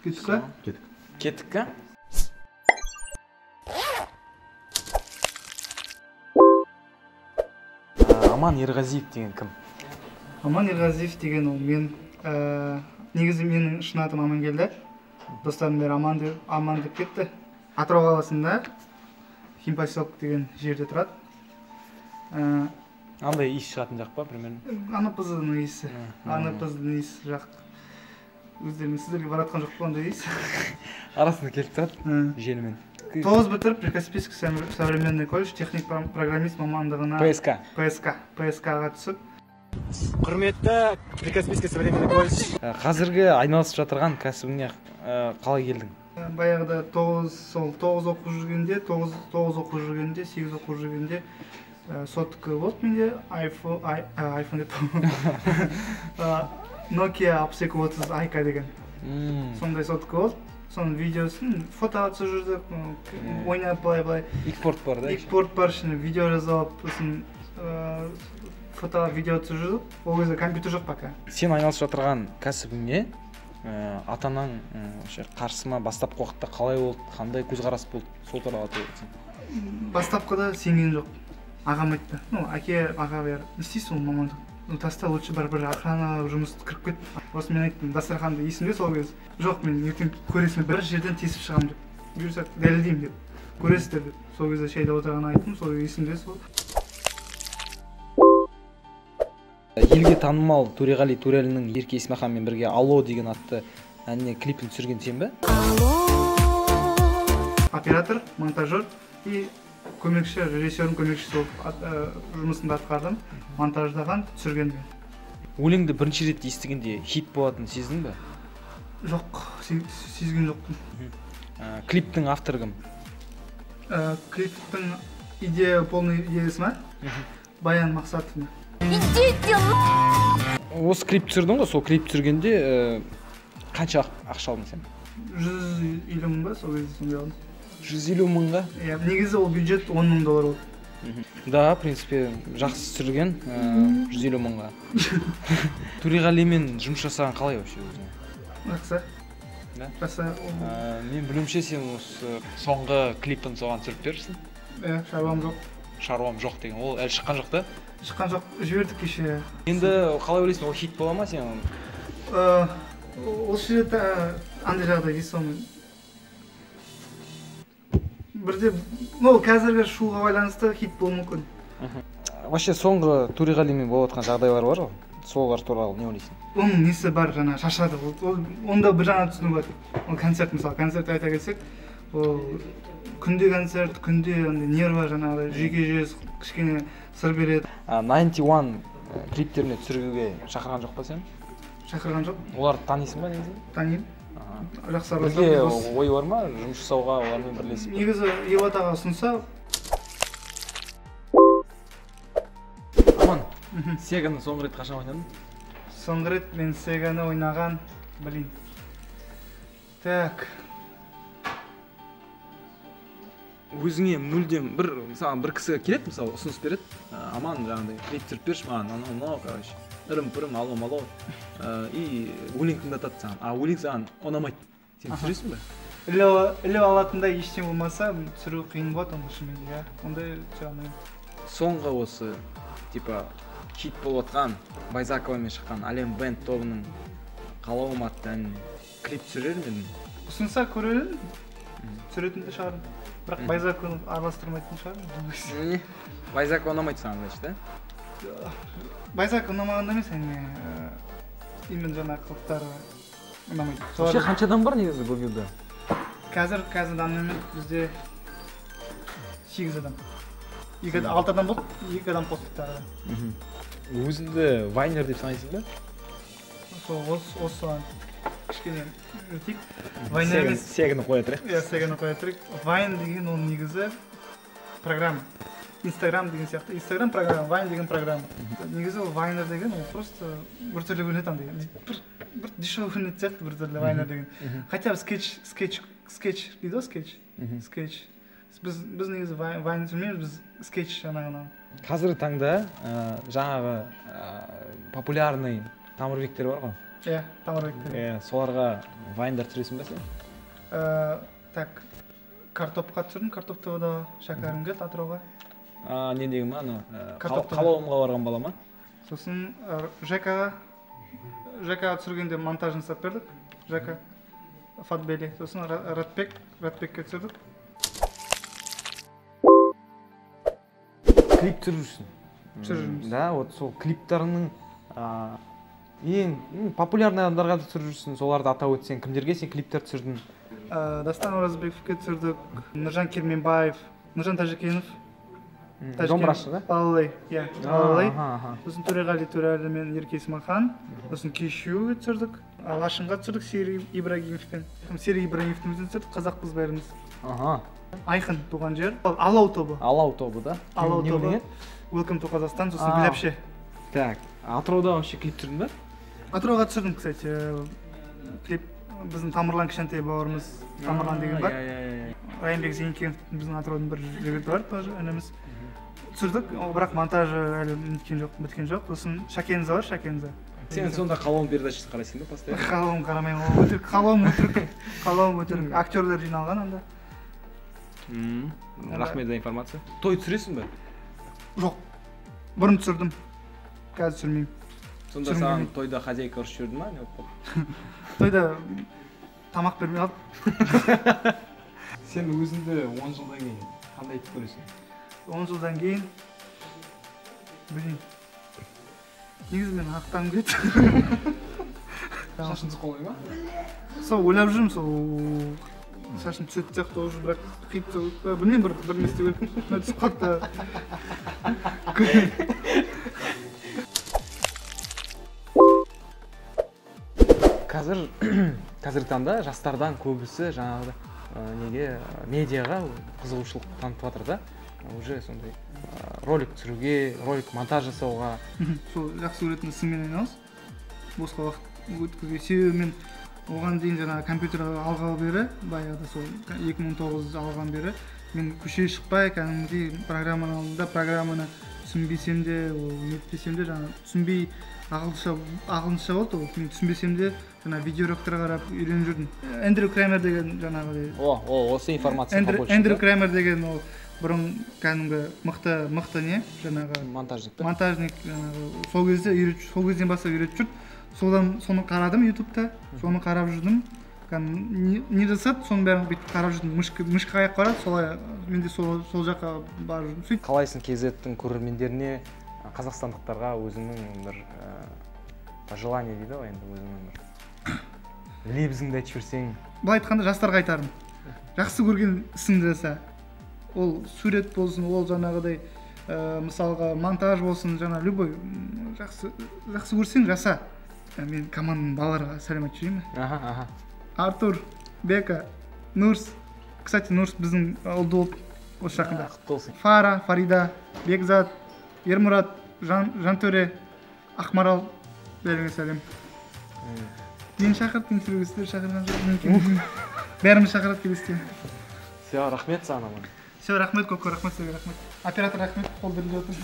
Кеттік па? Кеттік ка? Аман Ерғазиев деген кім? Аман Ерғазиев деген ол мен негізі менің шын атым Амангелді. Достарым бәрі Аман деп кетті. Атырау қаласында Химпоселок деген жерде тұрады. Андай иіс шығатын жақ па, примерно? Анапыздың иісі. Анапыздың иісі жақ. Өздеріңіз сіздерге баратқан жоқ па ондай иіс? Арасында келіп тұрады, желімен. 9 бітіріп, Прикаспийский современный колледж техник программист мамандығына ПСК-ға түсіп. Құрметті Прикаспийский современный колледж. Қазіргі айналысып жатырған кәсібіңе қалай келдің? Баяғыда 9 оқу жүргенде, 8 оқу жүргенде сотка болды менде, iPhone деп Nokia 6230 IK деген. Сондай сотка болды. Соның видеосын фотоға түсіп жүрдік, ойнап былай. Экспорт бар, да? Экспорт бар, ішіне видео жазып, фотоға видео түсіп жүрдік. Ол кезде компьютер жоқ пока. Сен айналысып жатырған кәсібіңе атанаң қарсыма бастапқы уақытта қалай болды, қандай көзқарас болды, сол туралы айтып өтсең. Бастапқыда сенген жоқ. Ағам айтты. Әке, аға бер, не істейсің ол мамандық? Таста лучше бір охрана жұмысты кіріп кет. Осы мен айттым, дастарханды есімде сол кез. Жоқ, мен ертең көресің бір жерден тесіп шығамын деп. Бұйырса дәлелдеймін деп. Көресіздер деп. Сол кезде шайда отырған айттым, сол есімде сол. Елге танымал Төреғали Төрелінің Ерке Есмаханмен бірге «Алло» деген атты әніне клипін түсірген сен бе? Оператор, монтажер и көмекші, режиссердің көмекшісі болып жұмысында атқардым, монтаждаған, түсіргенде. Өлеңді бірінші рет естігенде хит болатынын сездің бе? Жоқ, сезген жоқпын. Клиптің авторы кім? Клиптің полный идеясы ма? Баян Мақсатовна. Осы клип түсірдің ғой, сол клип түсіргенде қанша ақша алдың сен? 150 мың ба, сол кезде сондай алдым. 150 мыңға? Негізі ол бюджет 10 мың доллар болды. Да, в принципе, жақсы түсірген 150 мыңға. Төреғалимен жұмыс жасаған қалай вообще өзіңе? Жақсы. Жақсы. Мен білуімше сен осы соңғы клипін соған түсіріп беріпсің? Шаруам жоқ. Шаруам жоқ деген, ол әлі шыққан жоқ та? Шыққан жоқ, жібердік кеше. Енді қалай ойлайсың, ол хит бола ма сен? Осы жерде андай жағдай дейсің оны. Бірде, қазіргі шуға байланысты хит болуы мүмкін. Вообще соңғы Төреғалимен болып жатқан жағдайлар бар ғой? Солар туралы не ойлайсың? Оның несі бар, жаңа шашады. Онда бір жаңа түсіну бар. Ол концерт, мысалы, концерт айта келсек, ол күнде концерт, күнде нерва жаңағыдай жүйке жүйесі кішкене сыр береді. 91 клиптеріне түсіруге шақырған жоқ па сен? Шақырған жоқ. Оларды танисың ба негізі? Танимын. Жақсы араласамыз. Бізге ой бар ма жұмыс жасауға, олармен бірлесіп? Негізі Еватаға ұсынса. Аман, Сеганы соңғы рет қашан ойнадың? Соңғы рет мен Сеганы ойнаған, Так. Өзіңе мүлдем мысалы бір кісі келеді, мысалы ұсыныс береді. Аман жаңағыдай клип түсіріп берші маған, анау, короче. Ырым-пырым, алом-алом. И өлең тыңдатады саған. Өлең саған ұнамайды. Сен түсіресің бе? Іліп алатындай ештеңе болмаса, түсіру қиын болады оны шынымен. Ондай түсе алмаймын. Соңғы осы, типа, хит болып отқан, Байзаковамен шыққан Әлем Бенд тобының «Қалауым» атты әнін клип түсірер ме едің? Ұсынса көрерін, түсіретінді шығарым. Бірақ Байзакованы араластырмайтын шығарым. Байзакова ұнамайды саған, значит, да? Байзакова ұнамағанда емес, именно жаңа қылықтары ұнамайды. Вообще қанша адам бар негізі бұл видеода? Қазір данымен бізде 8 адам. 6 адам болды, 2 адам қосылды. Өзіңді вайнер деп санайсың ба? Осы соған кішкене өтейік. Сеганы қоя тұрайық. Сеганы қоя тұрайық. Вайн деген ол негізі программа. Инстаграм деген сияқты. Инстаграм программа, Вайн деген программа. Негізі ол вайнер деген ол просто бір түрлі көрінеді андай. Бір дешевый көрінеді сияқты бір түрлі вайнер деген. Хотя бы скетч дейді ғой, скетч. Біз негізі вайн түсірмейміз, біз скетч жаңағына. Қазіргі таңда жаңағы популярный Тамырбектер бар ғой. Иә, Тамарбектер. Соларға вайндар түсіресің бе сен? Так, картопқа түсірдім, картоп ТВ-да шәкәрім келді Атырауға. Не деген ма, анау Картопты. қалауымға барған бала ма? Сосын ЖК-ға түсіргенде монтажын жасап бердік. ЖК, Фатбели. Сосын Радбекке түсірдік. Клип түсірушісің. Түсірушіміз. Да, вот сол клиптарының ең популярный адамдарға да түсірушісің. Соларды атап өтсең, кімдерге сен клиптер түсірдің? Дастан Оразбековке түсірдік. Нұржан Керменбаев, Нұржан Тәжікенов. Домбырашы, да? Алалай, иә, Алалай. Сосын Сосын Төреғали Төреәлі мен Ерке Исмахан. Сосын Кешуге түсірдік. Алашынға түсірдік Серік Ибрагимовпен. Серік Ибрагимовтен түсірдік, қазақпыз бәріміз. Айқын туған жер. Алау тобы. Алау тобы, да? Алау Не тобы. деген? Welcome to Қазақстан, сосын Гүләпше. Так, Атырауда вообще клип түсірдің бе? Атырауға түсірдім, кстати. Клип біздің Тамырлан кішкентай бауырымыз, Тамырлан деген бар. Райымбек Зейнекенов біздің Атыраудың бір жігіті бар, тоже ініміз. Түсірдік, бірақ монтажы әлі біткен жоқ. Сосын Шакенза бар, Шакенза. Сен сонда қалауым передачасы қарайсың ба постоянно? Қалауым қарамаймын, ол өтірік, қалауым өтірік. Актерлер жиналған анда. Рахмет за информация. Той түсіресің бе? Жоқ, бұрын түсірдім, қазір түсірмеймін. Сонда саған тойда хозяйка ұрысып жіберді ма? Тойда тамақ бермей қалып. Сен өзіңді 10 жылдан кейін қандай етіп көресің? 10 жылдан кейін, білейін. Негізі мен ақтағым келеді. Шашын түсіп ма? Сол ойлап жүрмін, сол шашын түсетін сияқты уже, бірақ білмеймін, бір не істеу керек. Түсіп қалды. Қазіргі таңда жастардан көбісі жаңағы неге медиаға қызығушылық танытып жатыр да. Уже сондай ролик түсіруге, ролик монтаж жасауға. Сол жақсы көретін ісіммен айналыс. Босқа уақыт өткізуге. Себебі мен оған дейін жаңағы компьютер алғалы бері, баяғыда сол 2019 алған бері, мен көшеге шықпай, кәдімгідей программаны алдында, программаны түсінбесем де, нетпесем де, жаңағы түсінбей ағылшынша болды ол. Мен түсінбесем де, жаңағы видеороликтер қарап үйреніп жүрдім. Эндрю Крамер деген жаңағыдай. Осы информация побольше. Эндрю Крамер деген ол бұрын кәдімгі мықты не, жаңағы монтажник, сол кезден бастап үйретіп жүрді. Соны қарадым ютубта, соны қарап жүрдім. Не жасады, соның бәрін бүйтіп қарап жүрдім. Мышқа қаяқ қарады, солай мен де сол жаққа барып жүрдім. Сөйтіп қалайсың KZ-тің көрермендеріне, қазақстандықтарға өзіңнің бір пожелание дейді ғой енді, өзіңнің бір лебізіңді айтып жіберсең? Былай айтқанда жастарға айтарым. Жақсы көрген ісіңді жаса. Ол сурет болсын, ол жаңағыдай мысалға монтаж болсын, жаңа любой жақсы көрсең жаса. Мен команданың балаларға сәлем айтып жіберейін. Артур, Бека, Нурс. Кстати, Нурс біздің ұлды болып осы жақында. Фара, Фарида, Бекзат, Ермұрат, Жантөре, Ақмарал, бәріңе сәлем. Мен шақырып, мен түсіруге сіздер шақырған жоқ. Бәріміз шақырып келесіздер. Все, рахмет саған аман. Все, рахмет, көп рахмет сізге, рахмет. Оператор рахмет, қол беріліп отыр.